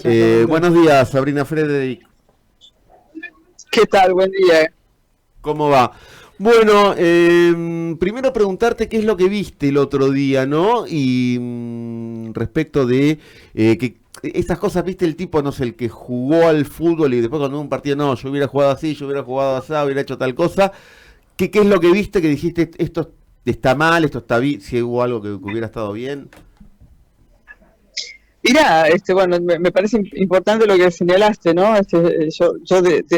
Buenos días, Sabrina Frederick. ¿Qué tal? Buen día. ¿Cómo va? Bueno, primero preguntarte qué es lo que viste el otro día, ¿no? Y respecto de que estas cosas, viste, el tipo, no sé, el que jugó al fútbol y después cuando un partido, no, yo hubiera jugado así, yo hubiera jugado así, hubiera hecho tal cosa. ¿Qué es lo que viste que dijiste, esto está mal, esto está bien, si hubo algo que hubiera estado bien? Mirá, bueno, me parece importante lo que señalaste, ¿no?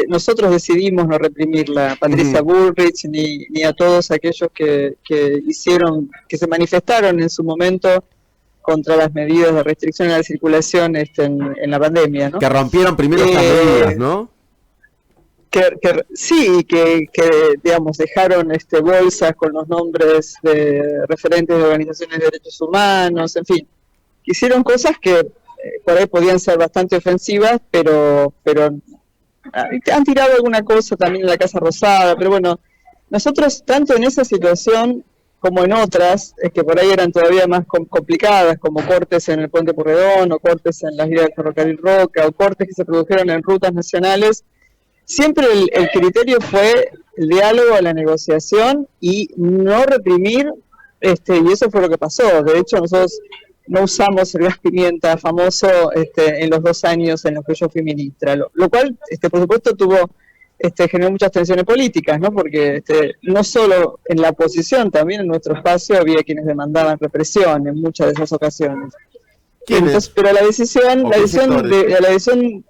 Nosotros decidimos no reprimirla, a Patricia Ujú. Bullrich, ni a todos aquellos que se manifestaron en su momento contra las medidas de restricción a la circulación en la pandemia, ¿no? Que rompieron primero esas medidas, Eh, ¿no? sí, que digamos dejaron bolsas con los nombres de referentes de organizaciones de derechos humanos, en fin, hicieron cosas que por ahí podían ser bastante ofensivas, pero han tirado alguna cosa también en la Casa Rosada, pero bueno, nosotros tanto en esa situación como en otras, que por ahí eran todavía más complicadas, como cortes en el Puente Porredón, o cortes en las vías del Ferrocarril Roca, o cortes que se produjeron en rutas nacionales, siempre el criterio fue el diálogo, la negociación y no reprimir, y eso fue lo que pasó. De hecho, nosotros no usamos el gas pimienta famoso en los 2 años en los que yo fui ministra, lo cual, por supuesto, generó muchas tensiones políticas, ¿no? Porque no solo en la oposición, también en nuestro espacio había quienes demandaban represión en muchas de esas ocasiones. Entonces, ¿Quiénes? pero ¿O qué sectores? la decisión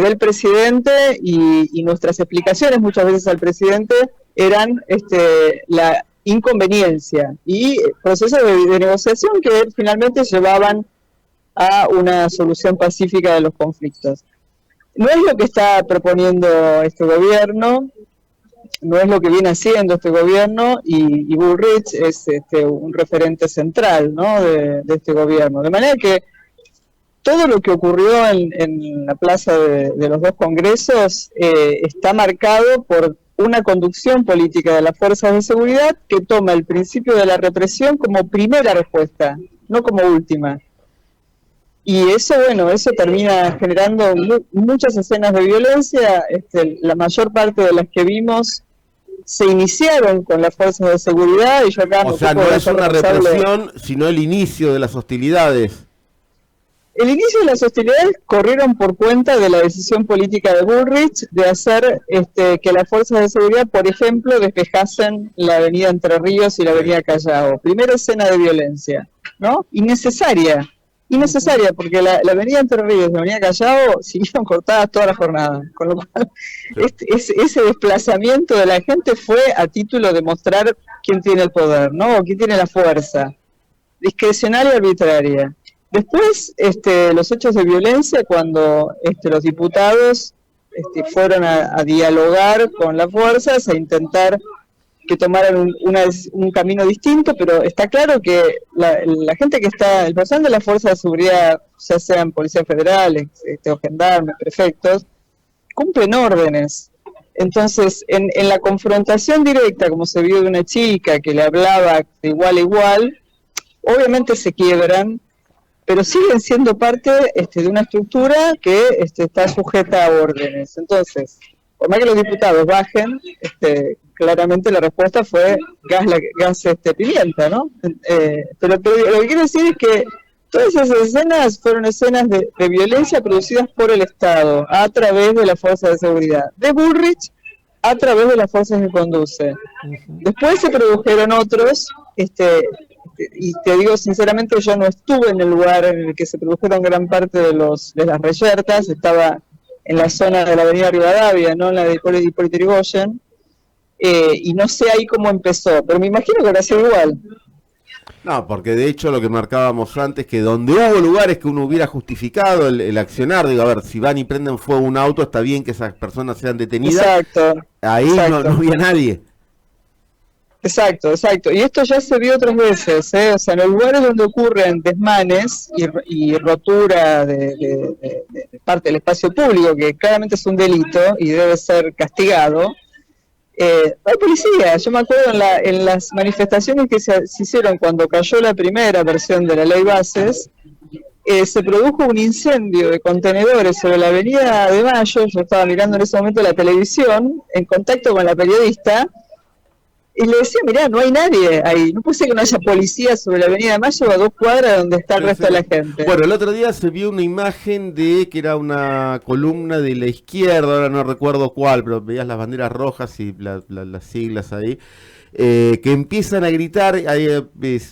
del presidente y nuestras explicaciones muchas veces al presidente eran la inconveniencia y procesos de negociación que finalmente llevaban a una solución pacífica de los conflictos. No es lo que está proponiendo este gobierno, no es lo que viene haciendo este gobierno, y Bullrich es un referente central, ¿no? de este gobierno. De manera que todo lo que ocurrió en la plaza de los 2 congresos está marcado por una conducción política de las fuerzas de seguridad que toma el principio de la represión como primera respuesta, no como última. Y eso, bueno, eso termina generando muchas escenas de violencia. La mayor parte de las que vimos se iniciaron con las fuerzas de seguridad, y yo acá O me sea, ocupo no de es ser una responsable. represión, sino el inicio de las hostilidades. El inicio de las hostilidades corrieron por cuenta de la decisión política de Bullrich de hacer que las fuerzas de seguridad, por ejemplo, despejasen la avenida Entre Ríos y la Sí. avenida Callao. Primera escena de violencia, ¿no? Innecesaria, Ujú. porque la avenida Entre Ríos y la avenida Callao siguieron cortadas toda la jornada, con lo cual Sí. ese desplazamiento de la gente fue a título de mostrar quién tiene el poder, ¿no? O quién tiene la fuerza, discrecional y arbitraria. Después, los hechos de violencia, cuando los diputados fueron a dialogar con las fuerzas, a intentar que tomaran un camino distinto, pero está claro que la gente que está, el personal de las fuerzas de seguridad, ya sean policías federales, o gendarmes, prefectos, cumplen órdenes. Entonces, en la confrontación directa, como se vio de una chica que le hablaba de igual a igual, obviamente se quiebran, pero siguen siendo parte de una estructura que está sujeta a órdenes. Entonces, por más que los diputados bajen, claramente la respuesta fue gas pimienta, ¿no? Pero lo que quiero decir es que todas esas escenas fueron escenas de violencia producidas por el Estado a través de las fuerzas de seguridad, de Bullrich a través de las fuerzas que conduce. Ujú. Después se produjeron otros, y te digo sinceramente, yo no estuve en el lugar en el que se produjeron gran parte de las reyertas, estaba en la zona de la avenida Rivadavia, no en la de Hipólito Yrigoyen, y no sé ahí cómo empezó, pero me imagino que habrá sido igual. No, porque de hecho lo que marcábamos antes, que donde hubo lugares que uno hubiera justificado el accionar, digo, a ver, si van y prenden fuego un auto, está bien que esas personas sean detenidas, Exacto, ahí no exacto. había nadie. Exacto, exacto. Y esto ya se vio otras veces, ¿eh? O sea, en los lugares donde ocurren desmanes y rotura de parte del espacio público, que claramente es un delito y debe ser castigado, hay policía. Yo me acuerdo en las manifestaciones que se hicieron cuando cayó la primera versión de la ley Bases, se produjo un incendio de contenedores sobre la Avenida de Mayo. Yo estaba mirando en ese momento la televisión, en contacto con la periodista, y le decía, mirá, no hay nadie ahí, no puede ser que no haya policía sobre la Avenida de Mayo a 2 cuadras donde está el resto de la gente. Bueno, el otro día se vio una imagen de que era una columna de la izquierda, ahora no recuerdo cuál, pero veías las banderas rojas y las siglas ahí, que empiezan a gritar, ahí,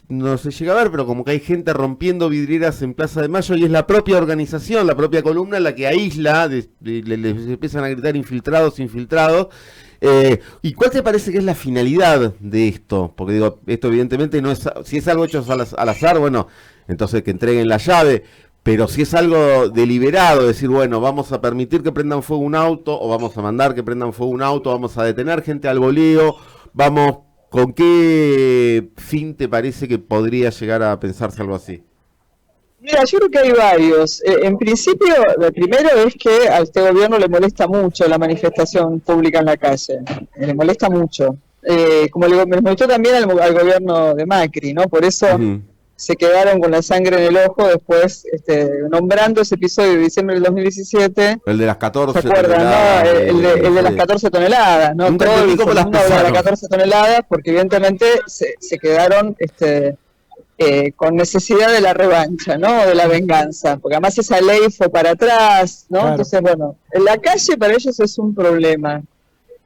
no se llega a ver, pero como que hay gente rompiendo vidrieras en Plaza de Mayo, y es la propia organización, la propia columna la que aísla, les empiezan a gritar infiltrados, infiltrados. ¿Y cuál te parece que es la finalidad de esto? Porque digo, esto evidentemente no es, si es algo hecho al azar, bueno, entonces que entreguen la llave, pero si es algo deliberado, decir, bueno, vamos a permitir que prendan fuego un auto, o vamos a mandar que prendan fuego un auto, vamos a detener gente al voleo, vamos, ¿con qué fin te parece que podría llegar a pensarse algo así? Mira, yo creo que hay varios. En principio, lo primero es que a este gobierno le molesta mucho la manifestación pública en la calle. Le molesta mucho. Como le molestó también al gobierno de Macri, ¿no? Por eso se quedaron con la sangre en el ojo después, nombrando ese episodio de diciembre del 2017. El de las 14 ¿se acuerdan, toneladas. ¿no? El de las 14 toneladas, ¿no? Nunca Todo el cómo las de las 14 toneladas, porque evidentemente se quedaron... con necesidad de la revancha, ¿no? De la venganza, porque además esa ley fue para atrás, ¿no? Claro. Entonces, bueno, en la calle para ellos es un problema.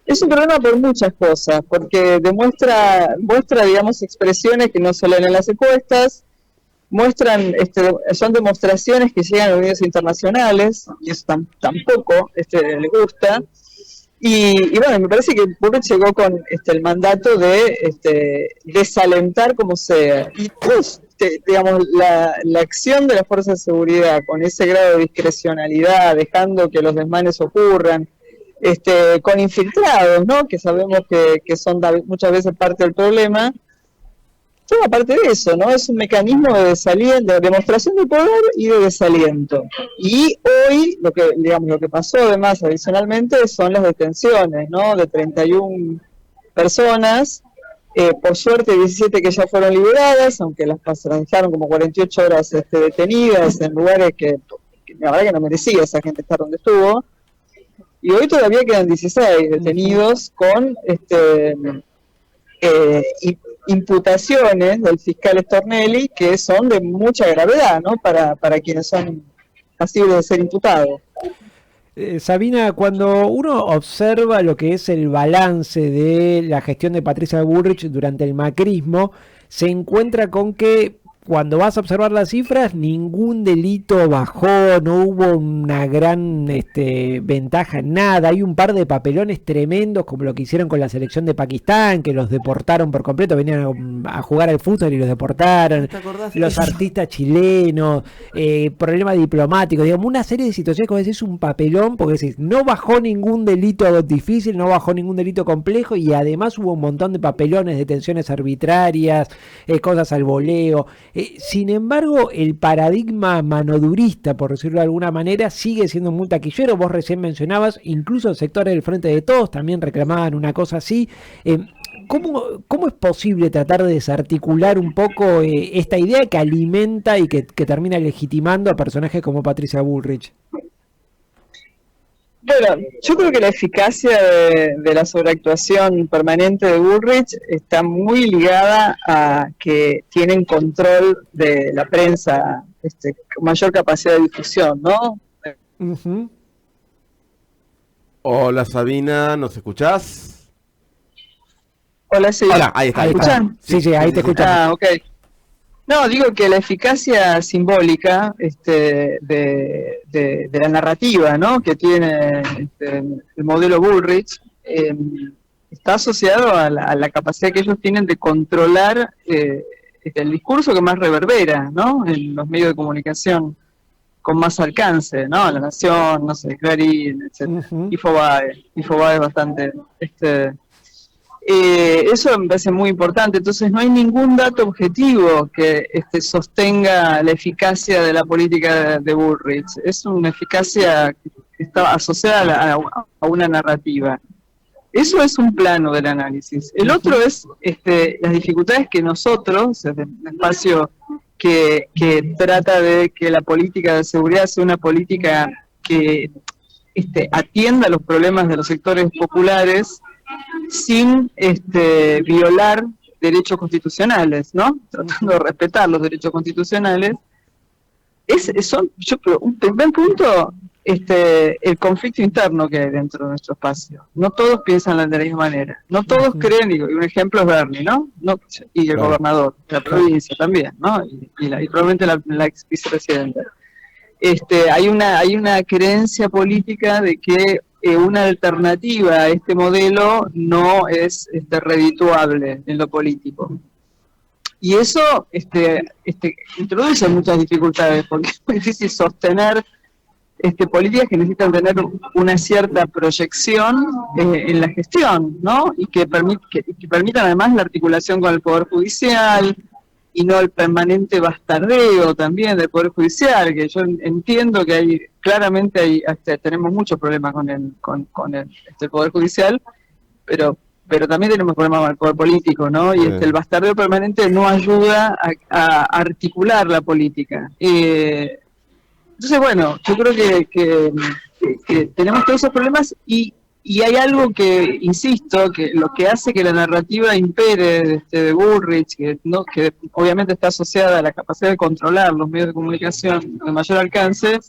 Es un problema por muchas cosas, porque muestra, digamos, expresiones que no se leen en las encuestas, son demostraciones que llegan a medios internacionales, y eso tampoco les gusta. Y bueno, me parece que Bullrich llegó con el mandato de desalentar como sea. Y digamos, la acción de las fuerzas de seguridad con ese grado de discrecionalidad, dejando que los desmanes ocurran, con infiltrados, ¿no? Que sabemos que son muchas veces parte del problema. Toda parte de eso, ¿no? Es un mecanismo de demostración de poder y de desaliento. Y hoy, lo que pasó además adicionalmente son las detenciones, ¿no? De 31 personas, por suerte 17 que ya fueron liberadas, aunque las dejaron como 48 horas detenidas en lugares que la verdad que no merecía esa gente estar donde estuvo. Y hoy todavía quedan 16 detenidos con imputaciones del fiscal Stornelli que son de mucha gravedad, ¿no? Para quienes son pasibles de ser imputados. Sabina, cuando uno observa lo que es el balance de la gestión de Patricia Bullrich durante el macrismo, se encuentra con que cuando vas a observar las cifras, ningún delito bajó, no hubo una gran ventaja en nada. Hay un par de papelones tremendos, como lo que hicieron con la selección de Pakistán, que los deportaron por completo, venían a jugar al fútbol y los deportaron. Los artistas chilenos, problemas diplomáticos, digamos, una serie de situaciones que decís un papelón, porque decís, no bajó ningún delito difícil, no bajó ningún delito complejo, y además hubo un montón de papelones, detenciones arbitrarias, cosas al voleo. Sin embargo, el paradigma manodurista, por decirlo de alguna manera, sigue siendo muy taquillero. Vos recién mencionabas, incluso sectores del Frente de Todos también reclamaban una cosa así. ¿Cómo es posible tratar de desarticular un poco esta idea que alimenta y que termina legitimando a personajes como Patricia Bullrich? Bueno, yo creo que la eficacia de la sobreactuación permanente de Bullrich está muy ligada a que tienen control de la prensa, mayor capacidad de difusión, ¿no? Uh-huh. Hola Sabina, ¿nos escuchás? Hola, sí. Hola, ahí está. ¿Me escuchan? Sí, ahí te escuchamos. Ah, ok. No, digo que la eficacia simbólica de la narrativa, ¿no? Que tiene el modelo Bullrich está asociado a la capacidad que ellos tienen de controlar el discurso que más reverbera, ¿no? En los medios de comunicación con más alcance, ¿no? La Nación, no sé, Clarín, etc. Uh-huh. Infobae es bastante... eso me parece muy importante. Entonces no hay ningún dato objetivo que sostenga la eficacia de la política de Bullrich. Es una eficacia que está asociada a una narrativa. Eso es un plano del análisis. El otro es las dificultades que nosotros, desde el espacio que trata de que la política de seguridad sea una política que atienda los problemas de los sectores populares sin violar derechos constitucionales, ¿no? Tratando de respetar los derechos constitucionales. Yo creo, un primer punto, el conflicto interno que hay dentro de nuestro espacio. No todos piensan de la misma manera. No todos creen, y un ejemplo es Bernie, ¿no? Y el gobernador de la provincia también, ¿no? Y probablemente la ex vicepresidenta. Hay una creencia política de que una alternativa a este modelo no es redituable en lo político. Y eso introduce muchas dificultades, porque es muy difícil sostener políticas que necesitan tener una cierta proyección en la gestión, ¿no? Y que permitan además la articulación con el Poder Judicial, y no el permanente bastardeo también del Poder Judicial, que yo entiendo que tenemos muchos problemas con el Poder Judicial, pero también tenemos problemas con el Poder Político, ¿no? Y el bastardeo permanente no ayuda a articular la política. Entonces, bueno, yo creo que tenemos todos esos problemas y hay algo que, insisto, que lo que hace que la narrativa impere de Bullrich, que obviamente está asociada a la capacidad de controlar los medios de comunicación de mayor alcance,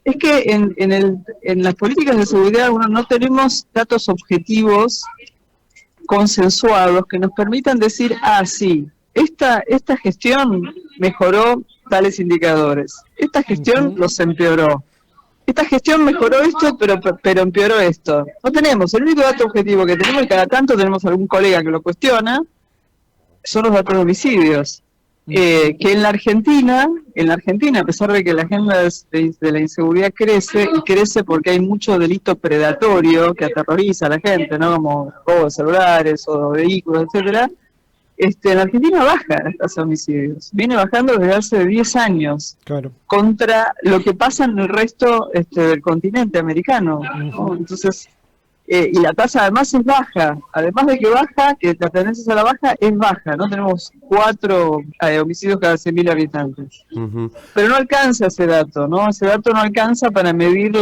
es que en las políticas de seguridad no tenemos datos objetivos consensuados que nos permitan decir, sí, esta gestión mejoró tales indicadores, esta gestión los empeoró. Esta gestión mejoró esto, pero empeoró esto. No tenemos, el único dato objetivo que tenemos, y cada tanto tenemos algún colega que lo cuestiona, son los datos de homicidios. Que en la Argentina, a pesar de que la agenda de la inseguridad crece, y crece porque hay mucho delito predatorio que aterroriza a la gente, ¿no? Como robo de celulares o de vehículos, etcétera. En Argentina baja la tasa de homicidios, viene bajando desde hace 10 años, claro, contra lo que pasa en el resto del continente americano, ¿no? Entonces, y la tasa además es baja, además de que baja, que la tendencia a la baja es baja, ¿no? Tenemos 4 homicidios cada 100.000 habitantes, pero no alcanza ese dato, ¿no? Ese dato no alcanza para medir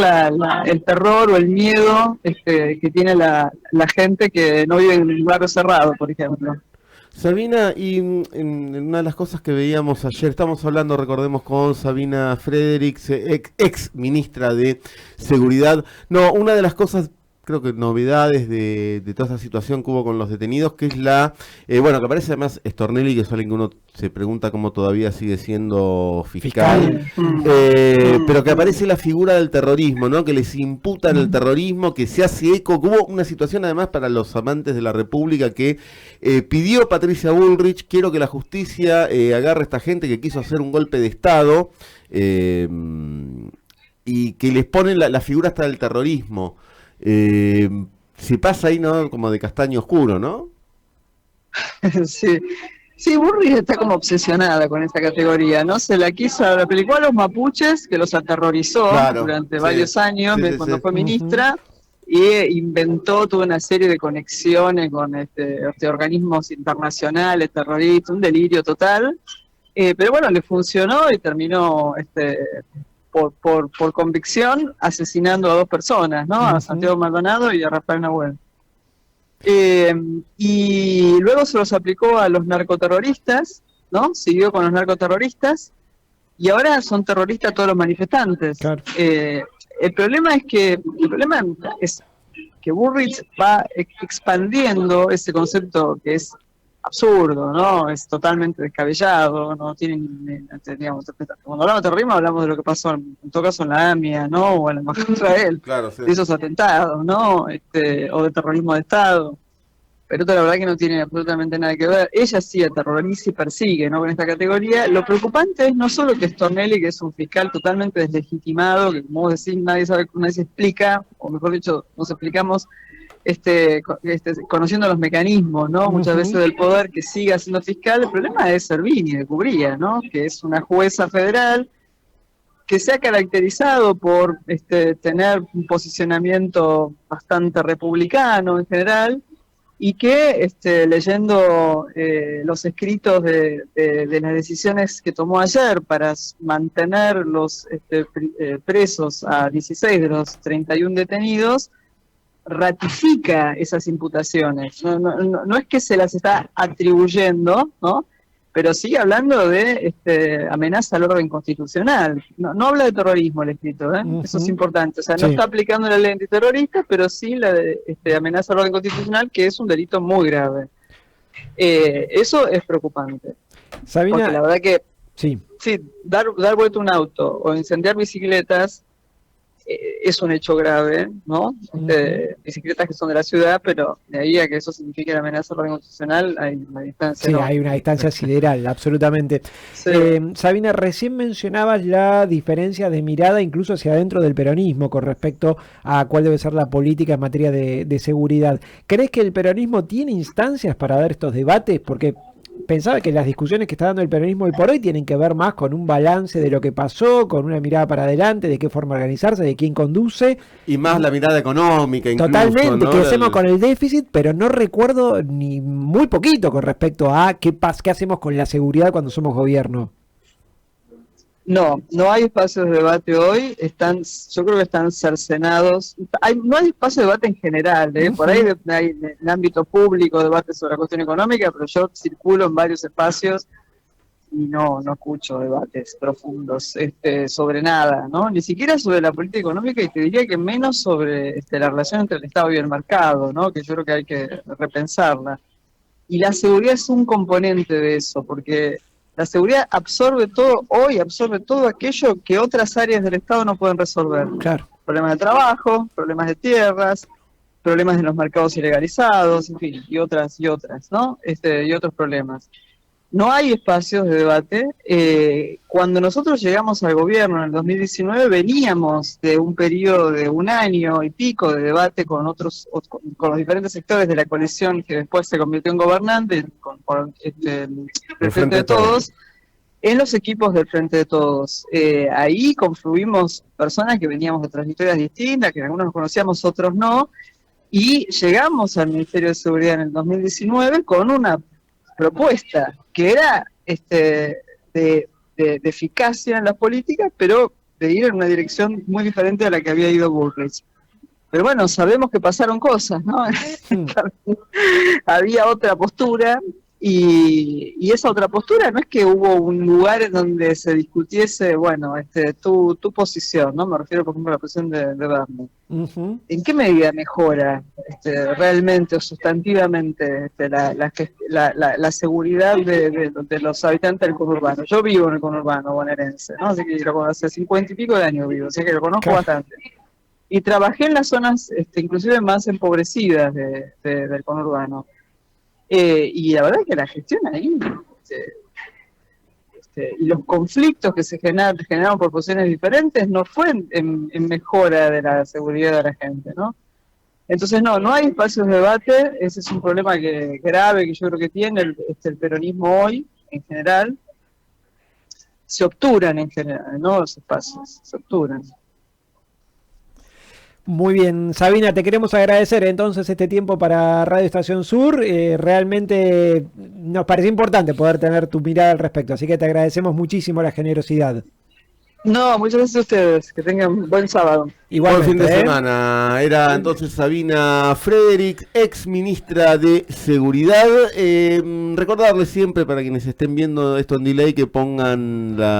el terror o el miedo que tiene la gente que no vive en un barrio cerrado, por ejemplo. Sabina, y en una de las cosas que veíamos ayer, estamos hablando, recordemos, con Sabina Fredericks, ex ministra de Seguridad. No, una de las cosas, creo que novedades de toda esa situación que hubo con los detenidos, que es que aparece además Stornelli, que es alguien que uno se pregunta cómo todavía sigue siendo fiscal. Pero que aparece la figura del terrorismo, ¿no? Que les imputan el terrorismo, que se hace eco, que hubo una situación además para los amantes de la República que pidió Patricia Bullrich, quiero que la justicia agarre a esta gente que quiso hacer un golpe de Estado, y que les ponen la figura hasta del terrorismo. Se pasa ahí, ¿no? Como de castaño oscuro, ¿no? Sí, Bullrich está como obsesionada con esta categoría, ¿no? Se la aplicó a los mapuches, que los aterrorizó durante varios años, cuando fue ministra, y inventó toda una serie de conexiones con organismos internacionales, terroristas, un delirio total. Pero bueno, le funcionó y terminó por convicción asesinando a 2 personas, ¿no? A Santiago Maldonado y a Rafael Nahuel. Y luego se los aplicó a los narcoterroristas, ¿no? Siguió con los narcoterroristas y ahora son terroristas todos los manifestantes. Claro. El problema es que Bullrich va expandiendo ese concepto que es absurdo, ¿no? Es totalmente descabellado, no tiene digamos, cuando hablamos de terrorismo hablamos de lo que pasó en todo caso en la AMIA, ¿no? O en la embajada de Israel, de esos atentados, ¿no? O de terrorismo de Estado. Pero la verdad que no tiene absolutamente nada que ver. Ella sí aterroriza y persigue, ¿no? Con esta categoría. Lo preocupante es no solo que Stornelli, que es un fiscal totalmente deslegitimado, que como vos decís, nadie se explica, o mejor dicho, nos explicamos conociendo los mecanismos, ¿no? Muchas veces del poder, que siga siendo fiscal. El problema es Servini, de Cubría, ¿no? Que es una jueza federal que se ha caracterizado por tener un posicionamiento bastante republicano en general, y que leyendo los escritos de las decisiones que tomó ayer para mantener los presos a 16 de los 31 detenidos, ratifica esas imputaciones. No es que se las está atribuyendo, ¿no? Pero sigue hablando de amenaza al orden constitucional. No habla de terrorismo el escrito, ¿eh? Eso es importante. O sea, no está aplicando la ley antiterrorista, pero sí la de amenaza al orden constitucional, que es un delito muy grave. Eso es preocupante. Sabina, porque la verdad que sí, dar vuelta a un auto o incendiar bicicletas es un hecho grave, ¿no? Bicicletas que son de la ciudad, pero de ahí a que eso signifique la amenaza al orden constitucional hay una distancia. Sí, hay una distancia sideral, absolutamente. Sí. Sabina, recién mencionabas la diferencia de mirada incluso hacia adentro del peronismo con respecto a cuál debe ser la política en materia de seguridad. ¿Crees que el peronismo tiene instancias para dar estos debates? Porque pensaba que las discusiones que está dando el peronismo hoy por hoy tienen que ver más con un balance de lo que pasó, con una mirada para adelante, de qué forma organizarse, de quién conduce. Y más la mirada económica incluso. Totalmente, ¿no? que hacemos con el déficit, pero no recuerdo ni muy poquito con respecto a qué hacemos con la seguridad cuando somos gobierno. No hay espacios de debate hoy, yo creo que están cercenados. No hay espacio de debate en general, por ahí hay en el ámbito público debate sobre la cuestión económica, pero yo circulo en varios espacios y no escucho debates profundos sobre nada, ¿no? Ni siquiera sobre la política económica, y te diría que menos sobre la relación entre el Estado y el mercado, ¿no? Que yo creo que hay que repensarla. Y la seguridad es un componente de eso, porque la seguridad absorbe todo aquello que otras áreas del Estado no pueden resolver. Claro. Problemas de trabajo, problemas de tierras, problemas de los mercados ilegalizados, en fin, y otras, ¿no? Y otros problemas. No hay espacios de debate. Cuando nosotros llegamos al gobierno en el 2019, veníamos de un periodo de 1 año y pico de debate con los diferentes sectores de la coalición que después se convirtió en gobernante, con el Frente de Todos, en los equipos del Frente de Todos. Ahí confluimos personas que veníamos de trayectorias distintas, que algunos nos conocíamos, otros no, y llegamos al Ministerio de Seguridad en el 2019 con una propuesta que era de eficacia en las políticas, pero de ir en una dirección muy diferente a la que había ido Bullrich. Pero bueno, sabemos que pasaron cosas, ¿no? Había otra postura, y esa otra postura no es que hubo un lugar en donde se discutiese, bueno, tu posición, ¿no? Me refiero, por ejemplo, a la posición de Bernie. ¿En qué medida mejora realmente o sustantivamente la seguridad de los habitantes del conurbano? Yo vivo en el conurbano bonaerense, ¿no? Así que hace 50 y pico de años vivo, así que lo conozco bastante. Y trabajé en las zonas inclusive más empobrecidas del conurbano. Y la verdad es que la gestión ahí, y los conflictos que se generaron por posiciones diferentes no fue en mejora de la seguridad de la gente, ¿no? Entonces no hay espacios de debate. Ese es un problema grave que yo creo que tiene el peronismo hoy, en general. Se obturan en general, ¿no? Los espacios, se obturan. Muy bien, Sabina, te queremos agradecer entonces este tiempo para Radio Estación Sur. Realmente nos pareció importante poder tener tu mirada al respecto, así que te agradecemos muchísimo la generosidad. No, muchas gracias a ustedes, que tengan buen sábado. Igualmente, buen fin de semana. Era entonces Sabina Frederick, ex ministra de Seguridad. Recordarles siempre, para quienes estén viendo esto en delay, que pongan la